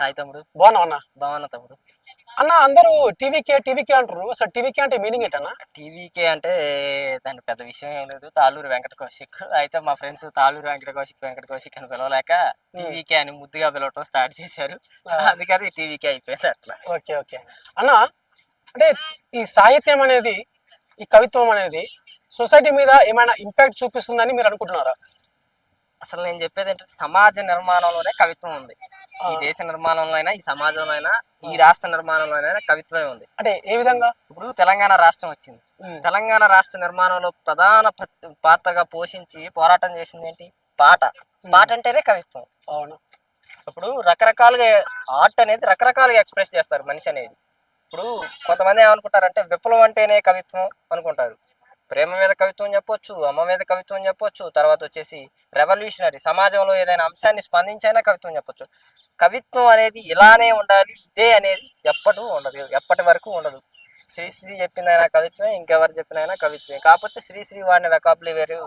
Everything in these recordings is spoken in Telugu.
హాయ్ తమ్ముడు. బాగున్నావు అన్న? బాగున్నా తమ్ముడు. అన్న అందరూ టీవీకే టీవీకే అంటారు. అసలు టీవీకే అంటే మీనింగ్ ఏంటన్నా? టీవీకే అంటే దాని పెద్ద విషయం ఏం లేదు. తాళ్ళూరు వెంకట కౌశిక్. అయితే మా ఫ్రెండ్స్ తాళ్ళూరు వెంకట కౌశిక్ అని పిలవలేక టీవీకే అని ముద్దుగా పిలవటం స్టార్ట్ చేశారు. అందుకని టీవీకే అయిపోయింది అట్లా. ఓకే ఓకే అన్న, అంటే ఈ సాహిత్యం అనేది, ఈ కవిత్వం అనేది సొసైటీ మీద ఏమైనా ఇంపాక్ట్ చూపిస్తుందని మీరు అనుకుంటున్నారా? అసలు నేను చెప్పేది ఏంటంటే సమాజ నిర్మాణంలోనే కవిత్వం ఉంది. ఈ దేశ నిర్మాణంలో అయినా, ఈ సమాజంలో అయినా, ఈ రాష్ట్ర నిర్మాణంలో అయినా కవిత్వమే ఉంది. అంటే ఏ విధంగా? ఇప్పుడు తెలంగాణ రాష్ట్రం వచ్చింది. తెలంగాణ రాష్ట్ర నిర్మాణంలో ప్రధాన పాత్రగా పోషించి పోరాటం చేసింది ఏంటి? పాట. పాట అంటేనే కవిత్వం. అవును. ఇప్పుడు రకరకాలుగా ఆర్ట్ అనేది రకరకాలుగా ఎక్స్ప్రెస్ చేస్తారు మనిషి అనేది. ఇప్పుడు కొంతమంది ఏమనుకుంటారంటే విప్లవం అంటేనే కవిత్వం అనుకుంటారు. ప్రేమ మీద కవిత్వం చెప్పొచ్చు, అమ్మ మీద కవిత్వం చెప్పొచ్చు, తర్వాత వచ్చేసి రెవల్యూషనరీ సమాజంలో ఏదైనా అంశాన్ని స్పందించైనా కవిత్వం చెప్పొచ్చు. కవిత్వం అనేది ఇలానే ఉండాలి, ఇదే అనేది ఎప్పటి ఉండదు, ఎప్పటి వరకు ఉండదు. శ్రీశ్రీ చెప్పినైనా కవిత్వమే, ఇంకెవరు చెప్పినైనా కవిత్వమే. కాకపోతే శ్రీశ్రీ వాడిన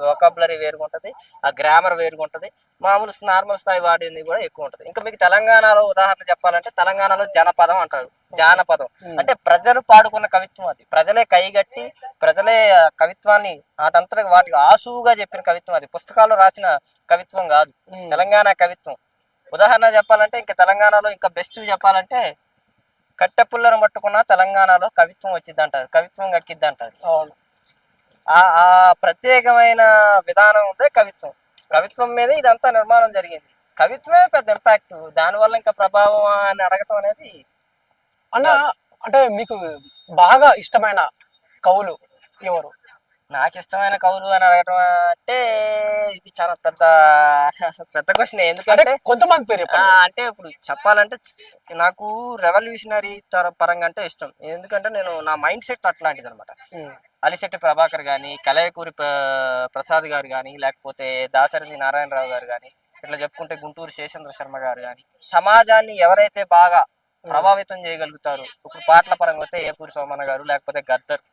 వొకాబులరీ వేరుగా ఉంటుంది, ఆ గ్రామర్ వేరుగా ఉంటుంది, మామూలు నార్మల్ స్థాయి వాడింది కూడా ఎక్కువ ఉంటుంది. ఇంకా మీకు తెలంగాణలో ఉదాహరణ చెప్పాలంటే తెలంగాణలో జనపదం అంటారు. జానపదం అంటే ప్రజలు పాడుకున్న కవిత్వం. అది ప్రజలే కైగట్టి ప్రజలే కవిత్వాన్ని వాటికి ఆసువుగా చెప్పిన కవిత్వం. అది పుస్తకాల్లో రాసిన కవిత్వం కాదు తెలంగాణ కవిత్వం. ఉదాహరణ చెప్పాలంటే ఇంకా తెలంగాణలో ఇంకా బెస్ట్ చెప్పాలంటే కట్టెపుల్లను పట్టుకున్న తెలంగాణలో కవిత్వం వచ్చింది అంటారు, కవిత్వం కక్కిద్ది అంటారు. ఆ ప్రత్యేకమైన విధానం ఉందే కవిత్వం. కవిత్వం మీద ఇదంతా నిర్మాణం జరిగింది. కవిత్వమే పెద్ద ఇంపాక్ట్. దానివల్ల ఇంకా ప్రభావం అని అడగటం అనేది అన్న. అంటే మీకు బాగా ఇష్టమైన కవులు ఎవరు? నాకు ఇష్టమైన కవులు అని అడగటం అంటే ఇది చాలా పెద్ద పెద్ద క్వశ్చన్. ఎందుకంటే కొంతమంది పేరు అంటే ఇప్పుడు చెప్పాలంటే నాకు రెవల్యూషనరీ పరంగా అంటే ఇష్టం. ఎందుకంటే నా మైండ్ సెట్ అట్లాంటిది అనమాట. అలిశెట్టి ప్రభాకర్ కానీ, కలయకూరి ప్రసాద్ గారు కానీ, లేకపోతే దాశరథి నారాయణరావు గారు కానీ, ఇట్లా చెప్పుకుంటే గుంటూరు శేషేంద్ర శర్మ గారు కానీ, సమాజాన్ని ఎవరైతే బాగా ప్రభావితం చేయగలుగుతారు. ఇప్పుడు పాటల పరంగా వస్తే ఏపూరి సోమన్న గారు, లేకపోతే గద్దర్,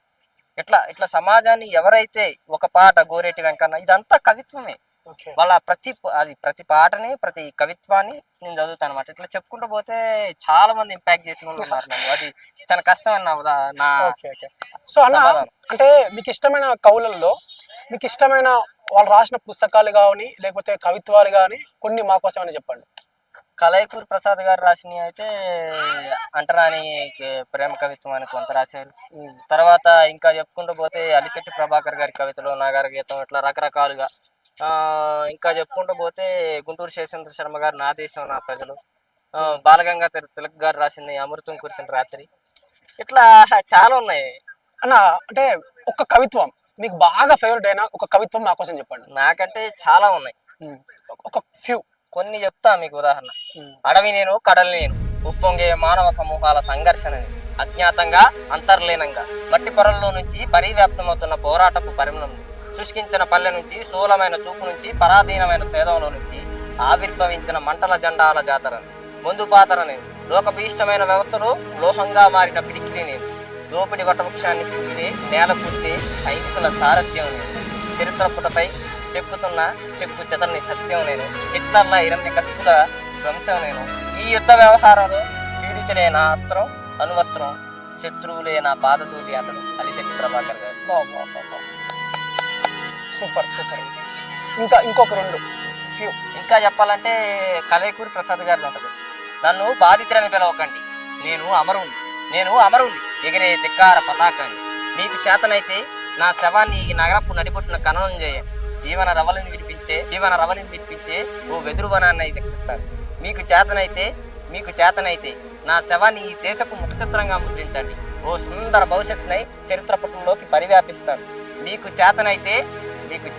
ఇట్లా ఇట్లా సమాజాన్ని ఎవరైతే ఒక పాట గోరేటి వెంకన్న, ఇదంతా కవిత్వమే. వాళ్ళ ప్రతి పాటని ప్రతి కవిత్వాన్ని నేను చదువుతాను అనమాట. ఇట్లా చెప్పుకుంటూ పోతే చాలా మంది ఇంపాక్ట్ చేసిన వాళ్ళు ఉన్నారు నన్ను. అది చాలా కష్టం అన్న. సో అన్న, అంటే మీకు ఇష్టమైన కవులలో మీకు ఇష్టమైన వాళ్ళు రాసిన పుస్తకాలు కానీ లేకపోతే కవిత్వాలు కానీ కొన్ని మా కోసమని చెప్పండి. కలయకూరి ప్రసాద్ గారు రాసినవి అయితే అంటరాని ప్రేమ కవిత్వం అని కొంత రాశారు. తర్వాత ఇంకా చెప్పుకుంటూ పోతే అలిశెట్టి ప్రభాకర్ గారి కవితలు, నాగార గీతం, ఇట్లా రకరకాలుగా. ఇంకా చెప్పుకుంటూ పోతే గుంటూరు శేషేంద్ర శర్మ గారు నా దేశం నా ప్రజలు, బాలగంగాధర తిలక్ గారు రాసింది అమృతం కురిసిన రాత్రి, ఇట్లా చాలా ఉన్నాయి అన్న. అంటే ఒక కవిత్వం మీకు బాగా ఫేవరెట్ అయిన ఒక కవిత్వం మా కోసం చెప్పండి. నాకంటే చాలా ఉన్నాయి, ఒక ఫ్యూ కొన్ని చెప్తా మీకు. ఉదాహరణ, అడవి నేను కడలి నేను, ఉప్పొంగే మానవ సమూహాల సంఘర్షణని, అజ్ఞాతంగా అంతర్లీనంగా మట్టి పొరల్లో నుంచి పరివ్యాప్తమవుతున్న పోరాటపు పరిమళం, శుష్కించిన పల్లె నుంచి స్థూలమైన చూపు నుంచి పరాధీనమైన సేదంలో నుంచి ఆవిర్భవించిన మంటల జెండాల జాతరని, ముందు పాతర నేను, లోకభీష్టమైన వ్యవస్థలో లోహంగా మారిన పిడికిలి నేను, దోపిడి వటవృక్షాన్ని పూర్చే నేల పూర్చే సైనికుల సారథ్యం నేను, చరిత్ర పుటపై చెప్పుతున్న చెక్కు చెదరని సత్యం నేను, హిట్లర్ల 8 కస్తుల వంశం నేను, ఈ యుద్ధ వ్యవహారంలో పీడితులే నా అస్త్రం అణువస్త్రం, శత్రువులే నా పాదధూళి అతను అలిశెట్టి ప్రభాకర్ గారు. Super super. ఇంకొక రెండు ఫ్యూ. ఇంకా చెప్పాలంటే కలయకూరి ప్రసాద్ గారిది ఉంటుంది. నన్ను బాధితులని పిలవకండి, నేను అమరుణ్ణి ఎగిరే ధిక్కార పతాకాన్ని, మీకు చేతనైతే నా శవాన్ని ఈ నగరపు నడిబొట్టున ఖననం చేయండి, జీవన రవలిని వినిపించే ఓ వెదురువనాన్ని దర్శిస్తారు. మీకు చేతనైతే నా శవాన్ని ఈ దేశపు ముఖచిత్రంగా ముద్రించండి, ఓ సుందర భవిష్యత్తునై చరిత్ర పటంలోకి పరివ్యాపిస్తాను. మీకు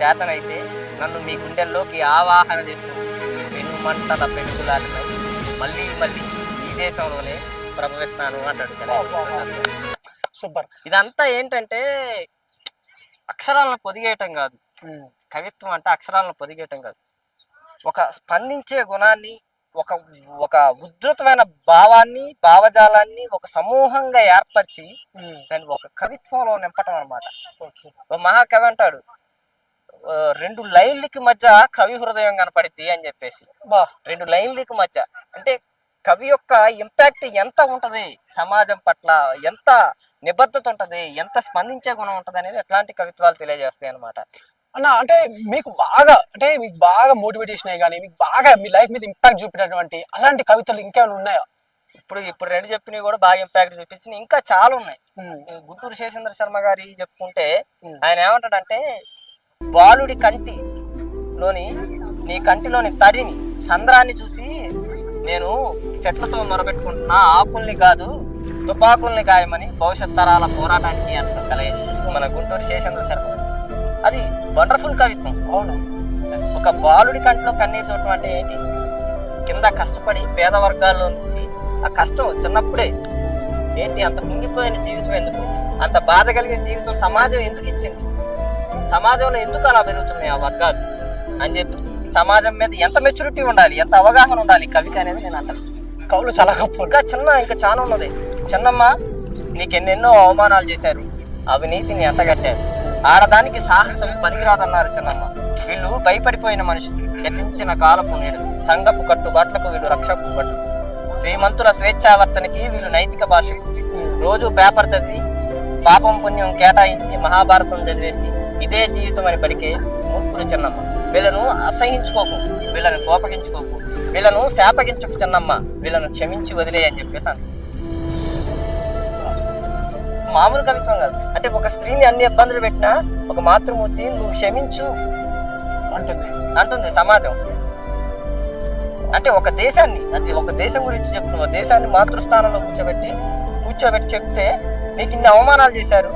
చేతనైతే నన్ను మీ గుండెల్లోకి ఆవాహన చేసుకుని పెనుమంటల పెనుగులాటనై మళ్ళీ ఈ దేశంలోనే ప్రభవిస్తాను అంటాడు. సూపర్. ఇదంతా ఏంటంటే అక్షరాలను పొదిగేయటం కాదు. కవిత్వం అంటే అక్షరాలను పొదిగేయటం కాదు, ఒక స్పందించే గుణాన్ని, ఒక ఉద్ధృతమైన భావాన్ని, భావజాలాన్ని ఒక సమూహంగా ఏర్పరిచి దాన్ని ఒక కవిత్వంలో నింపటం అనమాట. ఒక మహాకవి అంటాడు, 2 లైన్లకి మధ్య కవి హృదయం కనపడిద్ది అని చెప్పేసి. 2 లైన్లకి మధ్య అంటే కవి యొక్క ఇంపాక్ట్ ఎంత ఉంటది సమాజం పట్ల, ఎంత నిబద్ధత ఉంటది, ఎంత స్పందించే గుణం ఉంటది అనేది ఎట్లాంటి కవిత్వాలు తెలియజేస్తాయి అనమాట. అన్న అంటే మీకు బాగా మోటివేట్ చేసినాయి కానీ మీకు బాగా మీ లైఫ్ మీద ఇంపాక్ట్ చూపినటువంటి అలాంటి కవితలు ఇంకేమైనా ఉన్నాయా? ఇప్పుడు రెండు చెప్పినవి కూడా బాగా ఇంపాక్ట్ చూపించినాయి, ఇంకా చాలా ఉన్నాయి. గుంటూరు శేషేంద్ర శర్మ గారి చెప్పుకుంటే ఆయన ఏమంటాడంటే, బాలుడి కంటిలోని నీ కంటిలోని తడిని సంద్రాన్ని చూసి నేను చెట్లతో మొరబెట్టుకుంటున్నా, ఆకుల్ని కాదు తుపాకుల్ని గాయమని భవిష్యత్ తరాల పోరాటానికి అంటారు మన గుంటూరు శేషేంద్ర శర్మ. అది వండర్ఫుల్ కవిత్వం. అవును. ఒక బాలుడి కంటిలో కన్నీరు చూడటం అంటే ఏంటి? కింద కష్టపడి పేద వర్గాల్లో నుంచి ఆ కష్టం చిన్నప్పుడే ఏంటి, అంత కుంగిపోయిన జీవితం ఎందుకు, అంత బాధ కలిగిన జీవితం సమాజం ఎందుకు ఇచ్చింది, సమాజంలో ఎందుకు అలా పెరుగుతున్నాయి ఆ వర్గాలు అని చెప్పి సమాజం మీద ఎంత మెచ్యూరిటీ ఉండాలి, ఎంత అవగాహన ఉండాలి కవికి అనేది నేను అంటాను. కవులు చాలా గొప్ప. ఇంకా చాలా ఉన్నది. చిన్నమ్మ నీకెన్నెన్నో అవమానాలు చేశారు, అవినీతిని ఎంటగట్టారు, ఆడదానికి సాహసం పనికిరాదన్నారు చిన్నమ్మ. వీళ్ళు భయపడిపోయిన మనుషులు, గతించిన కాలపు నేడు సంగపు కట్టుబాట్లకు వీళ్ళు రక్షకు బట్లు, శ్రీమంతుల స్వేచ్ఛావర్తనకి వీళ్ళు నైతిక భాషలు, రోజు పేపర్ చదివి పాపం పుణ్యం కేటాయించి మహాభారతం చదివేసి ఇదే జీవితం అని పలికే మూర్ఖులు చిన్నమ్మ. వీళ్ళను అసహించుకోకు, వీళ్ళని కోపగించుకోకు, వీళ్ళను శాపగించుకు చిన్నమ్మ, వీళ్ళను క్షమించి వదిలే అని చెప్పేసి మామూలు కవిత్వం కాదు. అంటే ఒక స్త్రీని అన్ని ఇబ్బందులు పెట్టినా ఒక మాతృమూర్తి నువ్వు క్షమించు అంటుంది సమాజం. అంటే ఒక దేశాన్ని, అది ఒక దేశం గురించి చెప్తున్నా, దేశాన్ని మాతృస్థానంలో కూర్చోబెట్టి చెప్తే నీకు ఇన్ని అవమానాలు చేశారు.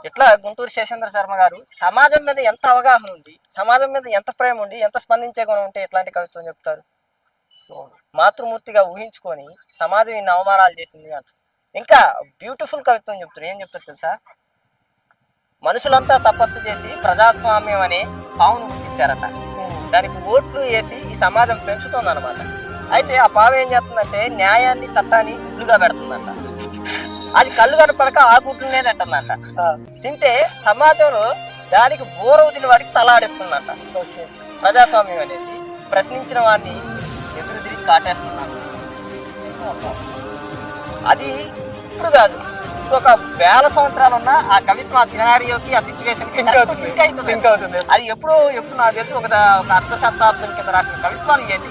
ఇట్లా గుంటూరు శేషేంద్ర శర్మ గారు సమాజం మీద ఎంత అవగాహన ఉంది, సమాజం మీద ఎంత ప్రేమ ఉండి, ఎంత స్పందించే గుణం ఉంటే ఎట్లాంటి కవిత్వం చెప్తారు. మాతృమూర్తిగా ఊహించుకొని సమాజం ఇన్ని అవమానాలు చేసింది అంట. ఇంకా బ్యూటిఫుల్ కవిత్వం చెప్తారు. ఏం చెప్తారు తెలుసా? మనుషులంతా తపస్సు చేసి ప్రజాస్వామ్యం అనే పావును గుర్తించారట. దానికి ఓట్లు వేసి ఈ సమాజం పెంచుతుంది అనమాట. అయితే ఆ పావు ఏం చేస్తుందంటే న్యాయాన్ని చట్టాన్ని గుడ్లుగా పెడుతుందంట. అది కళ్ళు కనపడక ఆ గుడ్లునే తింటుందంట. తింటే సమాజంలో దానికి బోరవుతున్న వాడికి తలాడిస్తుందంట. ప్రజాస్వామ్యం అనేది ప్రశ్నించిన వాడిని ఎదురు తిరిగి కాటేస్తుందంట. అది ఇప్పుడు కాదు, ఇంకొక 1000 సంవత్సరాలు ఉన్న ఆ కవిత్వం ఆ సినారియోకి ఆ సిచ్యువేషన్ సింక్ అవుతుంది. అది ఎప్పుడు నాకు తెలిసి ఒక అర్ధ శతాబ్దం కింద రాసిన కవిత్వాలు ఇవన్నీ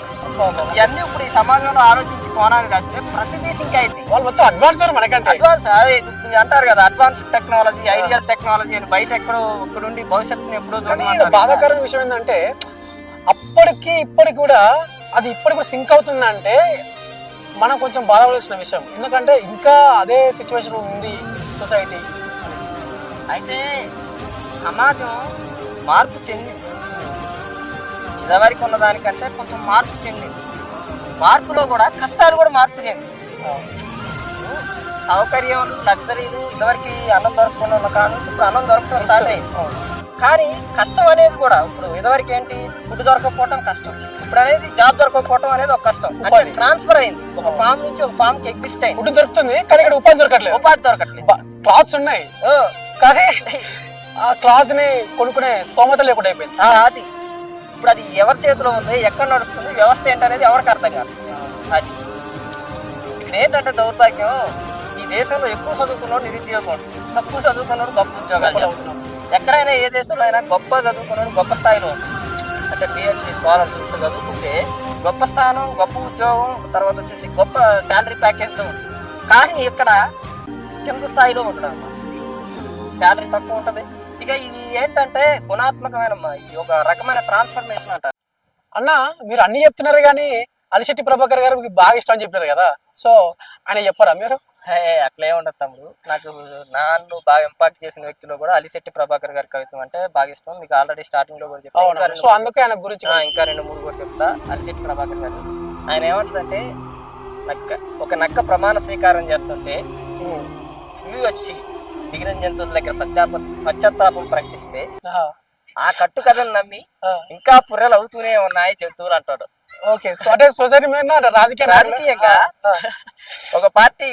ఇవన్నీ ఇప్పుడు ఈ సమాజంలో ఆలోచించి కోణాన్ని రాస్తే ప్రతిదీ సింక్ అయింది. వాళ్ళు మొత్తం అడ్వాన్స్ మనకంటే అడ్వాన్స్. అదే అంటారు కదా, అడ్వాన్స్ టెక్నాలజీ, ఐడియల్ టెక్నాలజీ అని బయట ఇక్కడుండి భవిష్యత్తుని ఎప్పుడో. బాధాకరమైన విషయం ఏంటంటే అప్పటికి ఇప్పటికి కూడా అది ఇప్పటికి కూడా సింక్ అవుతుందంటే మనం కొంచెం బాధపడాల్సిన విషయం. ఎందుకంటే ఇంకా అదే సిచ్యువేషన్ ఉంది సొసైటీ. అయితే సమాజం మార్పు చెందింది, ఇదివరకు ఉన్న దానికంటే కొంచెం మార్పు చెందింది. మార్పులో కూడా కష్టాలు కూడా మార్పు చెందింది. సౌకర్యం, లగ్జరీలు, ఇదివరకు అన్నం దొరకకుండా కానీ ఇప్పుడు అన్నం దొరకడం స్టార్ట్ అయింది. కానీ కష్టం అనేది కూడా ఇప్పుడు ఇదివరకు ఏంటి, ఫుడ్ దొరకకపోవటం కష్టం, ఇప్పుడు అనేది జాబ్ దొరకకపోవటం అనేది ఒక కష్టం. ట్రాన్స్ఫర్ అయింది, ఒక ఫామ్ నుంచి ఒక ఫామ్ కి ఎగ్జిస్ట్ అయింది. ఫుడ్ దొరుకుతుంది కానీ ఇక్కడ ఉపాధి దొరకట్లేదు. క్లాత్స్ ఉన్నాయి కానీ ఆ క్లాత్ ని కొనుక్కునే స్తోమత లేకుండా అయిపోయింది. అది ఇప్పుడు అది ఎవరి చేతిలో ఉంది, ఎక్కడ నడుస్తుంది, వ్యవస్థ ఏంటనేది ఎవరికి అర్థం కాదు. అది ఇక్కడ ఏంటంటే దౌర్భాగ్యం, ఈ దేశంలో ఎక్కువ చదువుకున్నాడు నిరుద్యోగం, తక్కువ చదువుకున్నాడు గొప్ప ఉద్యోగాలు అవుతున్నాడు. ఎక్కడైనా ఏ దేశంలో అయినా గొప్ప చదువుకున్నాడు గొప్ప స్థాయిలో ఉంది. అంటే పిహెచ్డి స్కాలర్షిప్ చదువుకుంటే గొప్ప స్థానం, గొప్ప ఉద్యోగం, తర్వాత వచ్చేసి గొప్ప శాలరీ ప్యాకేజ్తో ఉంది. కానీ ఇక్కడ కింద స్థాయిలో ఉంటుంది అన్నమాట, శాలరీ తక్కువ ఉంటుంది. ఇక ఇది ఏంటంటే గుణాత్మకమైన ఒక రకమైన ట్రాన్స్ఫర్మేషన్ అంటారు. అన్న మీరు అన్ని చెప్తున్నారు కానీ అలిశెట్టి ప్రభాకర్ గారు మీకు బాగా ఇష్టం అని చెప్పారు కదా, సో ఆయన చెప్పారా మీరు? అట్లే ఉండదు తమ్ముడు, నాకు నన్ను బాగా ఇంపాక్ట్ చేసిన వ్యక్తిలో కూడా అలిశెట్టి ప్రభాకర్ గారి కవిత్వం అంటే బాగా ఇష్టం. మీకు ఆల్రెడీ స్టార్టింగ్ లో కూడా చెప్తాను, సో అందుకే ఆయన గురించి ఇంకా 2-3 కూడా చెప్తా. అలిశెట్టి ప్రభాకర్ గారు ఆయన ఏమంటుందంటే, ఒక నక్క ప్రమాణ స్వీకారం చేస్తుంటే ఇవి వచ్చి దిగిన జంతువుల దగ్గర పశ్చాత్తాపం ప్రకటిస్తే ఆ కట్టు కథను నమ్మి ఇంకా పుర్రెలు అవుతూనే ఉన్నాయి జంతువులు అంటాడు. ఓకే, సో అంటే సొసైటీ మీద రాజకీయంగా ఒక పార్టీ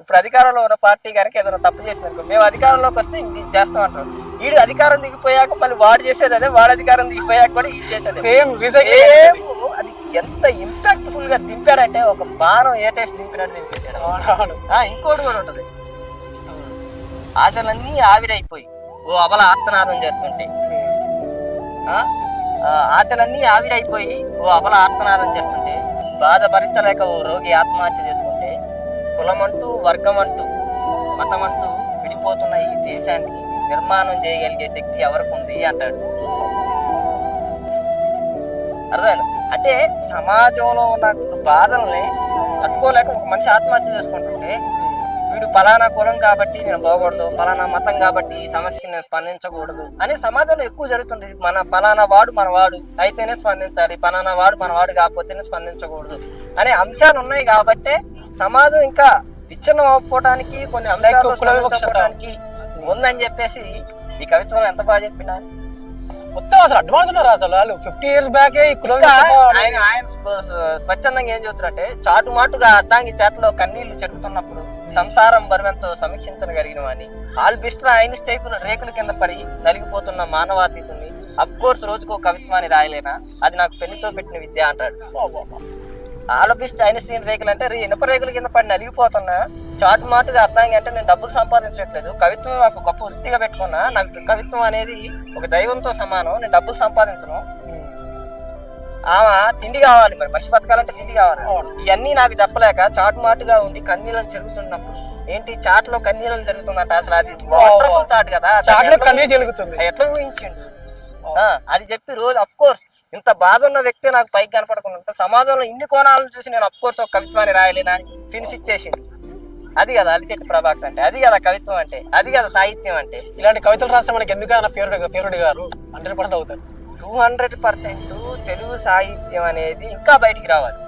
ఇప్పుడు అధికారంలో ఉన్న పార్టీ కనుక ఏదైనా తప్పు చేసిందనుకో, మేము అధికారంలోకి వస్తే ఇది చేస్తాం అంటారు. వీడు అధికారం దిగిపోయాక మళ్ళీ వాడు చేసేది అదే, వాడు అధికారం దిగిపోయాక కూడా ఇది చేసేది సేమ్. అది ఎంత ఇంపాక్ట్ఫుల్ గా దింపాడంటే ఒక బాణం ఏటేసి దింపినట్టు దింపేశాడు. అవునవును. ఇంకోటి కూడా ఉంటది, ఆశలన్నీ ఆవిరైపోయి ఓ అబల ఆర్తనాదం చేస్తుంటే, ఆశలన్నీ ఆవిరైపోయి ఓ అబల ఆర్తనాదం చేస్తుంటే, బాధ భరించలేక ఓ రోగి ఆత్మహత్య చేసుకుంటే, కులమంటూ వర్గమంటూ మతమంటూ విడిపోతున్న ఈ దేశాన్ని నిర్మాణం చేయగలిగే శక్తి ఎవరికి ఉంది అంటాడు. అర్థమైంది? అంటే సమాజంలో ఉన్న బాధల్ని తట్టుకోలేక ఒక మనిషి ఆత్మహత్య చేసుకుంటుంటే, వీడు పలానా కులం కాబట్టి నేను పోకూడదు, పలానా మతం కాబట్టి ఈ సమస్యకి నేను స్పందించకూడదు అని సమాజంలో ఎక్కువ జరుగుతుంది. మన పలానా వాడు మనవాడు అయితేనే స్పందించాలి, పలానా వాడు మనవాడు కాకపోతేనే స్పందించకూడదు అనే అంశాలు ఉన్నాయి. కాబట్టి సమాజం ఇంకా విచ్ఛిన్నం అవ్వడానికి కొన్ని అంశాలు స్పందించడానికి ఉందని చెప్పేసి ఈ కవిత్వం ఎంత బాగా చెప్పినా. మొత్తం అసలు అడ్వాన్స్ ఉన్నారు అసలు వాళ్ళు 50 years బ్యాకే ఆయన స్వచ్ఛందంగా ఏం చెబుతారంటే, చాటుమాటుగా అద్దాంగి చేతలో కన్నీళ్లు చెరుకుతున్నప్పుడు సంసారం బరువెంతో సమీక్షించగలిగిన వాడిని, ఆల్బిస్టర్ ఐన్స్ టైపుల రేకుల కింద పడి నలిగిపోతున్న మానవాతీతుని అఫ్ కోర్స్ రోజుకో కవిత్వాన్ని రాయలేనా, అది నాకు పెన్నుతో పెట్టిన విద్య అంటాడు. ఆల్బిస్ట్ ఐన్స్టీన్ రేకులు అంటే ఇనుప రేకుల కింద పడి నలిగిపోతున్నా చాటుమాటుగా అర్థంగా అంటే నేను డబ్బులు సంపాదించట్లేదు, కవిత్వం ఒక గొప్ప వృత్తిగా పెట్టుకున్నా, నాకు కవిత్వం అనేది ఒక దైవంతో సమానం, నేను డబ్బులు సంపాదించను, ఆమె తిండి కావాలి, మరి మనిషి బతకాలంటే తిండి కావాలి, ఇవన్నీ నాకు చెప్పలేక చాటుమాటుగా ఉండి కన్నీళ్ళని జరుగుతున్నప్పుడు ఏంటి చాట్లో కన్నీళ్ళని జరుగుతుందంట. అసలు అది వండర్ఫుల్ థాట్ కదా, ఎట్లా ఊహించిండు అది చెప్పి రోజు అఫ్ కోర్స్ ఇంత బాధ ఉన్న వ్యక్తి నాకు పైకి కనపడకుండా సమాజంలో ఇన్ని కోణాలను చూసి నేను అఫ్ కోర్స్ ఒక కవిత్వాన్ని రాయలేనా అని ఫినిష్ ఇచ్చేసింది. అది కదా అలిశెట్టి ప్రభాకర్ అంటే, అది కదా కవిత్వం అంటే, అది కదా సాహిత్యం అంటే. ఇలాంటి కవితలు రాస్తే మనకి ఎందుకన్నా ఫేవరెట్ గారు 100% అవుతారు. 200% తెలుగు సాహిత్యం అనేది ఇంకా బయటికి రావాలి.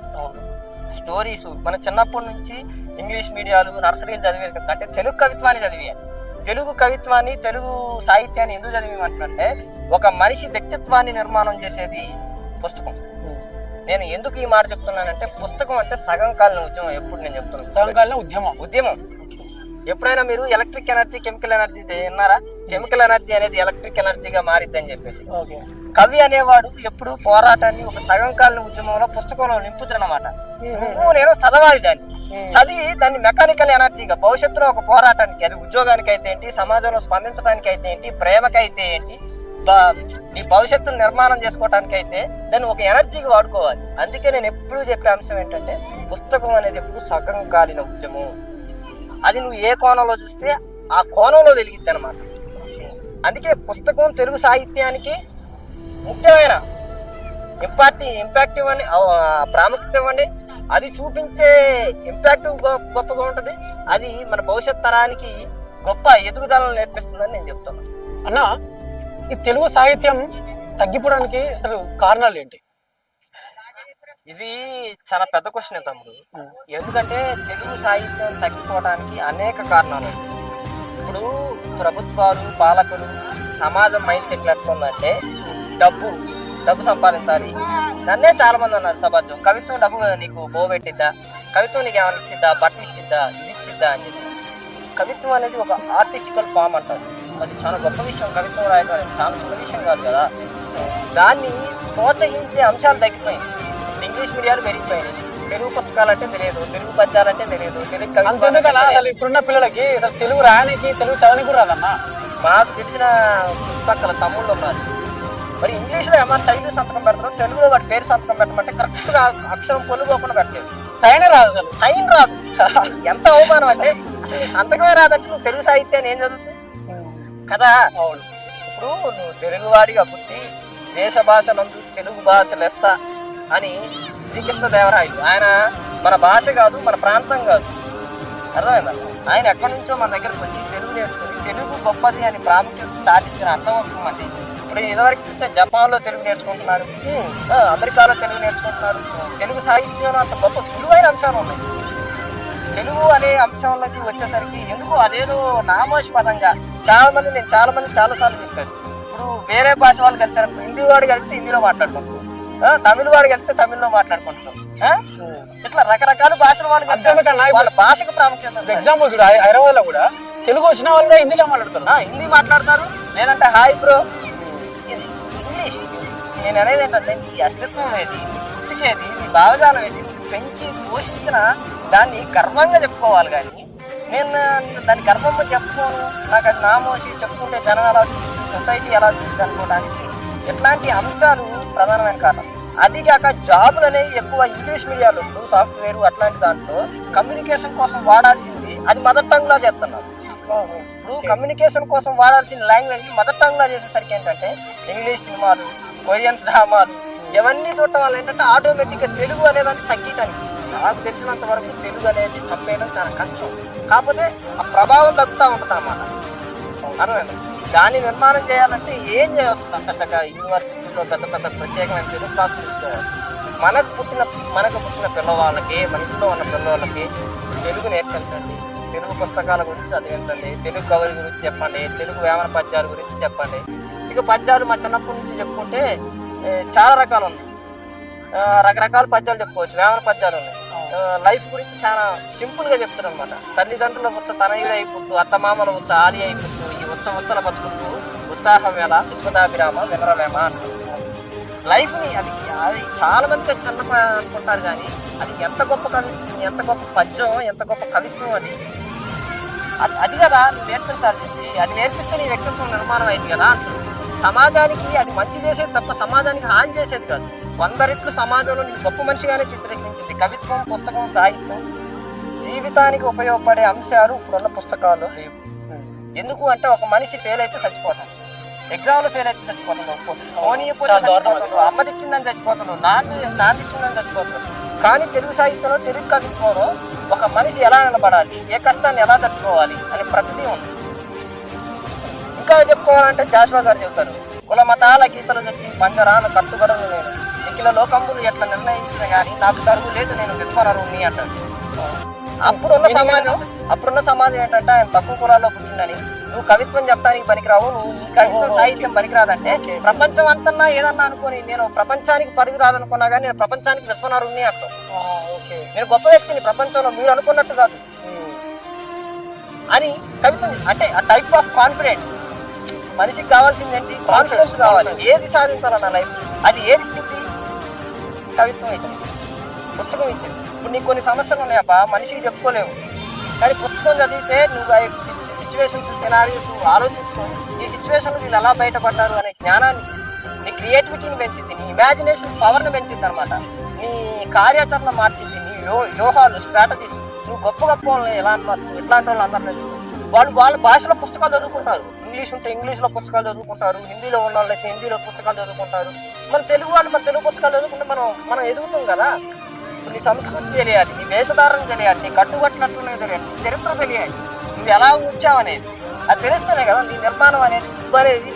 స్టోరీస్ మన చిన్నప్పటి నుంచి ఇంగ్లీష్ మీడియాలు నర్సరీలు చదివే అంటే తెలుగు కవిత్వాన్ని చదివేయాలి. తెలుగు కవిత్వాన్ని తెలుగు సాహిత్యాన్ని ఎందుకు చదివేమంటే, ఒక మనిషి వ్యక్తిత్వాన్ని నిర్మాణం చేసేది పుస్తకం. నేను ఎందుకు ఈ మాట చెప్తున్నానంటే, పుస్తకం అంటే సగం కాలిన ఉద్యమం. ఎప్పుడు నేను చెప్తున్నాను సగం కాలిన ఉద్యమం. ఎప్పుడైనా మీరు ఎలక్ట్రిక్ ఎనర్జీ కెమికల్ ఎనర్జీ విన్నారా? కెమికల్ ఎనర్జీ అనేది ఎలక్ట్రిక్ ఎనర్జీగా మారిద్దని చెప్పేసి. కవి అనేవాడు ఎప్పుడు పోరాటాన్ని ఒక సగం కాలిన ఉద్యమంలో పుస్తకంలో నింపుతున్నమాట. నువ్వు నేను చదవాలి, దాన్ని చదివి దాన్ని మెకానికల్ ఎనర్జీగా భవిష్యత్తులో ఒక పోరాటానికి, అది ఉద్యోగానికి అయితే ఏంటి, సమాజంలో స్పందించడానికి అయితే ఏంటి, ప్రేమకైతే ఏంటి, నీ భవిష్యత్తును నిర్మాణం చేసుకోవడానికి అయితే దాన్ని ఒక ఎనర్జీకి వాడుకోవాలి. అందుకే నేను ఎప్పుడూ చెప్పే అంశం ఏంటంటే, పుస్తకం అనేది ఎప్పుడు సగం కాలిన ఉద్యమం. అది నువ్వు ఏ కోణంలో చూస్తే ఆ కోణంలో వెలిగిద్ది అనమాట. అందుకే పుస్తకం తెలుగు సాహిత్యానికి ముఖ్యమైన ఇంపాక్ట్ ఇవ్వండి, ప్రాముఖ్యత ఇవ్వండి. అది చూపించే ఇంపాక్ట్ గొప్పగా ఉంటుంది. అది మన భవిష్యత్ తరానికి గొప్ప ఎదుగుదలను నేర్పిస్తుందని నేను చెప్తున్నాను. అన్న, ఈ తెలుగు సాహిత్యం తగ్గిపోవడానికి అసలు కారణాలు ఏంటి? ఇది చాలా పెద్ద క్వశ్చన్ తమ్ముడు. ఎందుకంటే తెలుగు సాహిత్యం తగ్గిపోవడానికి అనేక కారణాలు. ఇప్పుడు ప్రభుత్వాలు, పాలకులు, సమాజం మైండ్ సెట్ ఎట్లుందంటే, డబ్బు సంపాదించాలి. నన్నే చాలా మంది అన్నారు సమాజం, కవిత్వం డబ్బు నీకు బోబెట్టిద్దా, కవిత్వం నీకు ఏమైనా ఇచ్చిద్దా, బట్టలు ఇచ్చిద్దా, ఇది ఇచ్చిద్దా అని చెప్పి. కవిత్వం అనేది ఒక ఆర్టిస్టికల్ ఫామ్ అంటారు. అది చాలా గొప్ప విషయం. కవిత్వం రాయడం అనేది చాలా చిన్న విషయం కాదు కదా. దాన్ని ప్రోత్సహించే అంశాలు తగ్గిపోయింది. ఇంగ్లీష్ మీడియాలు పెరిగిపోయినాయి. తెలుగు పుస్తకాలు అంటే తెలియదు, తెలుగు పద్యాలంటే తెలియదు, తెలుగు కవిత్వం. అసలు ఇప్పుడున్న పిల్లలకి అసలు తెలుగు రాయడానికి, తెలుగు చదవడానికి కూడా రాదన్నా. మాకు తెలిసిన చుట్టుపక్కల తమ్ముళ్ళు ఉన్నారు. మరి ఇంగ్లీష్లో ఏమో స్టైల్ సంతకం పెడతారు, తెలుగులో వాటి పేరు సంతకం పెట్టమంటే కరెక్ట్గా అక్షరం పొలుగోకుండా పెట్టలేదు. సైన్ రాదు, అసలు సైన్ రాదు. ఎంత అవమానం అంటే, అసలు సంతకమే రాదంటే నువ్వు తెలుగు సాహిత్యాన్ని ఏం చదువుతావు కదా. ఇప్పుడు నువ్వు తెలుగువాడిగా పుట్టి దేశ భాష నందు తెలుగు భాష లెస్స అని శ్రీకృష్ణదేవరాయలు, ఆయన మన భాష కాదు, మన ప్రాంతం కాదు, అర్థమైందా? ఆయన ఎక్కడి నుంచో మన దగ్గరకు వచ్చి తెలుగు నేర్చుకుని తెలుగు గొప్పది అని ప్రాముఖ్యత సాధించిన అర్థవంతం మంది. ఇప్పుడు ఇదివరకు చూస్తే జపాన్లో తెలుగు నేర్చుకుంటున్నారు, అమెరికాలో తెలుగు నేర్చుకుంటున్నారు. తెలుగు సాహిత్యంలో అంత గొప్ప విలువైన అంశాలు ఉన్నాయి. తెలుగు అనే అంశంలోకి వచ్చేసరికి ఎందుకు అదేదో నామోషపదంగా చాలా మంది చాలాసార్లు చెప్తారు. ఇప్పుడు వేరే భాష వాళ్ళు కలిసారు, హిందీ వాడు కలిపితే హిందీలో మాట్లాడుకుంటున్నాం, తమిళ వాడు కలిపితే తమిళ్లో మాట్లాడుకుంటున్నాం. ఇట్లా రకరకాల భాషల వాళ్ళు వాళ్ళ భాషకు ప్రాముఖ్యత. ఎగ్జాంపుల్ చూడ, హైదరాబాద్ లో కూడా తెలుగు వచ్చిన వాళ్ళు హిందీలో మాట్లాడుతారు, హిందీ మాట్లాడతారు, లేదంటే హాయ్ బ్రో. ఇంగ్లీష్ నేను అనేది ఏంటంటే, నీ అస్తిత్వం ఏది, థింకింగ్ ఏది, నీ భావజాలం ఏది, నువ్వు పెంచి పోషించిన దాన్ని గర్వంగా చెప్పుకోవాలి. కానీ నేను దాన్ని గర్వంగా చెప్పుకోను, నాకు అది నామోసి చెప్పుకుంటే జనం ఎలా చూస్తుంది, సొసైటీ ఎలా చూస్తుంది అనుకోవడానికి ఎట్లాంటి అంశాలు ప్రధానమైన కారణం. అది కాక జాబులు అనేవి ఎక్కువ ఇంగ్లీష్ మీడియాలో, ఇప్పుడు సాఫ్ట్వేర్ అట్లాంటి దాంట్లో కమ్యూనికేషన్ కోసం వాడాల్సింది అది మదర్ టంగ్ లా చేస్తున్నారు. ఇప్పుడు కమ్యూనికేషన్ కోసం వాడాల్సిన లాంగ్వేజ్ మదర్ టంగ్ లా చేసేసరికి ఏంటంటే ఇంగ్లీష్ సినిమాలు, కొరియన్స్ డ్రామాలు ఇవన్నీ చూడటం వల్ల ఏంటంటే ఆటోమేటిక్గా తెలుగు అనేదాన్ని తగ్గించడానికి, నాకు తెలిసినంత వరకు తెలుగు అనేది చంపేయడం చాలా కష్టం. కాకపోతే ఆ ప్రభావం తగ్గుతూ ఉంటుంది అన్నమాట. అర్థమైంది. దాన్ని నిర్మాణం చేయాలంటే ఏం చేయాల్సింది, పెద్దగా యూనివర్సిటీలో పెద్ద పెద్ద ప్రత్యేకమైన తెలుగు క్లాసులు తీసుకోవాలి. మనకు పుట్టిన పిల్లవాళ్ళకి, మన ఇంట్లో ఉన్న పిల్లవాళ్ళకి తెలుగు నేర్పించండి, తెలుగు పుస్తకాల గురించి చదివించండి, తెలుగు కవుల గురించి చెప్పండి, తెలుగు వేమన పద్యాల గురించి చెప్పండి. ఇక పద్యాలు మా చిన్నప్పటి నుంచి చెప్పుకుంటే చాలా రకాలు ఉన్నాయి, రకరకాల పద్యాలు చెప్పుకోవచ్చు. వేమన పద్యాలు ఉన్నాయి. లైఫ్ గురించి చాలా సింపుల్గా చెప్తారు అనమాట. తల్లిదండ్రుల ఉచ్చ తనయుడు అయిపుట్టు, అత్తమామల ఉచ్చ ఆలి అయిపుట్టు, ఈ ఉచ్చల బతుకుట్టు ఉత్సాహం వేళ విశ్వదాభిరామ వినరవేమ అంటారు. లైఫ్ని అది చాలా మందికి చిన్న అనుకుంటారు, కానీ అది ఎంత గొప్ప ఎంత గొప్ప పద్యం, ఎంత గొప్ప కవిత్వం అది. అది కదా నువ్వు నేర్పించాల్సింది. అది నేర్పిస్తే నీ వ్యక్తిత్వం నిర్మాణం అయింది కదా అంటారు. సమాజానికి అది మంచి చేసేది తప్ప సమాజానికి హాని చేసేది కాదు. 100 రెట్లు సమాజంలో నీకు గొప్ప మనిషిగానే చిత్రీకరించింది. కవిత్వం, పుస్తకం, సాహిత్యం జీవితానికి ఉపయోగపడే అంశాలు ఇప్పుడున్న పుస్తకాలు లేవు. ఎందుకు అంటే ఒక మనిషి ఫెయిల్ అయితే చచ్చిపోతాం, ఎగ్జామ్లో ఫెయిల్ అయితే చచ్చిపోతున్నావు, ఫోన్ ఇవ్వకపోతే చచ్చిపోతున్నావు, అమ్మ తిట్టిందని చచ్చిపోతున్నావు, నాన్న తిట్టిందని చచ్చిపోతున్నావు. కానీ తెలుగు సాహిత్యంలో, తెలుగు కవిత్వంలో ఒక మనిషి ఎలా నిలబడాలి, ఏ కష్టాన్ని ఎలా తట్టుకోవాలి అని ప్రతిదీ ఉంది. ఇంకా చెప్పుకోవాలంటే జాషువా గారు చెబుతారు, కుల మతాల గీతలు తెచ్చి పంజరాను కట్టుబడను నేను, నిఖిల లోకంబులు ఎట్లా నిర్ణయించిన కానీ నాకు తరుగు లేదు నేను విశ్వనరుణ్ణి అంటాడు. అప్పుడున్న సమాజం ఏంటంటే ఆయన తక్కువ కులాల్లో పుట్టిందని, నువ్వు కవిత్వం చెప్పడానికి పనికిరావు, నువ్వు ఈ కవిత్వం సాహిత్యం పనికిరాదంటే ప్రపంచం అంతన్నా ఏదన్నా అనుకోని నేను ప్రపంచానికి పనికిరాదనుకున్నా కానీ నేను ప్రపంచానికి విశ్వనరుణ్ణి అంటాను. నేను గొప్ప వ్యక్తిని ప్రపంచంలో మీరు అనుకున్నట్టు కాదు అని కవిత్వం అంటే ఆ టైప్ ఆఫ్ కాన్ఫిడెంట్. మనిషికి కావాల్సింది ఏంటి? కాన్ఫిడెన్స్ కావాలి. ఏది సాధించాలన్న లైఫ్ అది ఏది ఇచ్చింది? కవిత్వం ఇచ్చింది, పుస్తకం ఇచ్చింది. ఇప్పుడు నీకు కొన్ని సమస్యలు ఉన్నాయబ్బా, మనిషికి చెప్పుకోలేవు, కానీ పుస్తకం చదివితే నువ్వు సిచ్యువేషన్స్, సినారియోస్ ఆలోచించుకొని ఈ సిచ్యువేషన్లో వీళ్ళు ఎలా బయటపడ్డారు అనే జ్ఞానాన్ని ఇచ్చింది. నీ క్రియేటివిటీని పెంచింది, నీ ఇమాజినేషన్ పవర్ని పెంచింది అనమాట. నీ కార్యాచరణ మార్చింది, నీ వ్యూహాలు, స్ట్రాటజీస్. నువ్వు గొప్ప వాళ్ళని ఎలాంటి మస్క్ ఇట్లాంటి వాళ్ళు అందరినీ వాళ్ళ భాషలో పుస్తకాలు చదువుకుంటారు. ఇంగ్లీష్ ఉంటే ఇంగ్లీష్లో పుస్తకాలు చదువుకుంటారు, హిందీలో ఉన్న వాళ్ళైతే హిందీలో పుస్తకాలు చదువుకుంటారు. మన తెలుగు వాళ్ళు మన తెలుగు పుస్తకాలు చదువుకుంటే మనం ఎదుగుతాం కదా. నీ సంస్కృతి తెలియాలి, నీ వేషధారణ తెలియాలి, నీ కట్టుబట్టినట్లునే తెలియాలి, నీ చరిత్ర తెలియాలి, నువ్వు ఎలా ఉంచావనేది అది తెలిస్తేనే కదా నీ నిర్మాణం అనేది.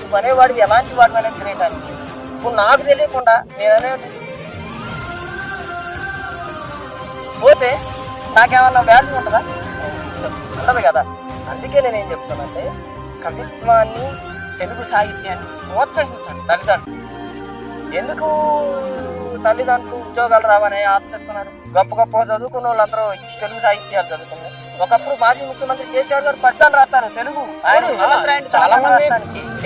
నువ్వు అనేవాడివి ఎలాంటి వాడివి అనేది తెలియటానికి. ఇప్పుడు నాకు తెలియకుండా నేననే పోతే నాకేమన్నా వాల్యూ ఉంటుందా? ఉండదు కదా. అందుకే నేనేం చెప్తానంటే కవిత్వాన్ని, తెలుగు సాహిత్యాన్ని ప్రోత్సహించండి తల్లిదండ్రులు. ఎందుకు తల్లిదండ్రులు ఉద్యోగాలు రావని ఆలోచిస్తున్నారు? గొప్ప చదువుకున్న వాళ్ళందరూ తెలుగు సాహిత్యాలు చదువుకున్నారు. ఒకప్పుడు మాజీ ముఖ్యమంత్రి కేసీఆర్ గారు పద్యాలు రాస్తారు తెలుగు. చాలా మంది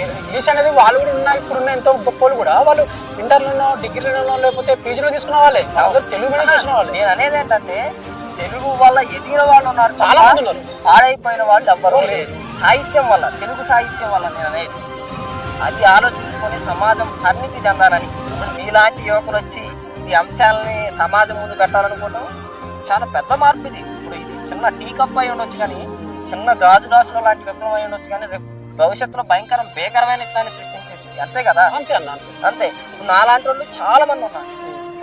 ఇంగ్లీష్ అనేది వాళ్ళు కూడా ఉన్నాయి. ఇప్పుడున్న ఎంతో గొప్పలు కూడా వాళ్ళు ఇంటర్లోనో, డిగ్రీలోనో, లేకపోతే పీజీలో తీసుకున్న వాళ్ళే, తెలుగు మీద చేసిన వాళ్ళు. నేను అనేది ఏంటంటే తెలుగు వల్ల ఎదిగిన వాళ్ళు ఉన్నారు, చాలా మంది ఉన్నారు. పాడైపోయిన వాళ్ళు ఎవ్వరూ లేదు. సాహిత్యం వల్ల, తెలుగు సాహిత్యం వల్ల నేను అనేది అది ఆలోచించుకొని సమాజం పరిణితి చెందాలని. ఇప్పుడు మీలాంటి యువకులు వచ్చి ఈ అంశాలని సమాజం ముందు పెట్టాలనుకోవడం చాలా పెద్ద మార్పు. ఇది ఇప్పుడు ఇది చిన్న టీ కప్ అయి ఉండొచ్చు, కానీ చిన్న గాజు గ్లాసులో లాంటి విప్లవం అయి ఉండొచ్చు, కానీ రేపు భవిష్యత్తులో భయంకరమైన యుద్ధాన్ని సృష్టించేది. అంతే కదా. అంతే. ఇప్పుడు నాలాంటి వాళ్ళు చాలా మంది ఉన్నారు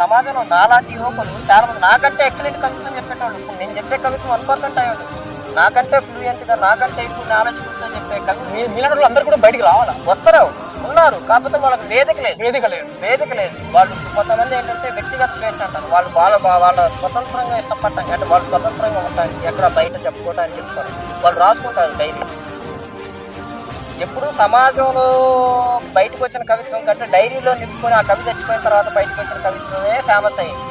సమాజంలో. నాలాంటి యువకులు చాలా మంది నాకంటే ఎక్సలెంట్ కవిత్వం చెప్పేటోళ్ళు. ఇప్పుడు నేను చెప్పే కవిత్వం 1% అయ్యి ఉండదు. నాకంటే ఫ్లూయెంట్గా, నాకంటే ఇప్పుడు నాలెడ్జ్తో చెప్పే కవిత్వం మీలాంటి అందరూ కూడా బయటికి రావాలా? వస్తారు, ఉన్నారు. కాకపోతే వాళ్ళకి వేదిక లేదు. వాళ్ళు కొంతమంది ఏంటంటే వ్యక్తిగత స్వేచ్ఛ అంటారు. వాళ్ళ స్వతంత్రంగా ఇష్టపడటానికి, అంటే వాళ్ళు స్వతంత్రంగా ఉండటానికి, ఎక్కడ బయట చెప్పుకోవడానికి ఇష్టపడరు. వాళ్ళు రాసుకుంటారు డైరీ. ఎప్పుడు సమాజంలో బయటకు వచ్చిన కవిత్వం కంటే డైరీలో నింపుకొని ఆ కవి చచ్చిపోయిన తర్వాత బయటకు వచ్చిన కవిత్వమే ఫేమస్ అయ్యింది.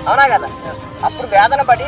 అవునా కదా. అప్పుడు వేదన పడి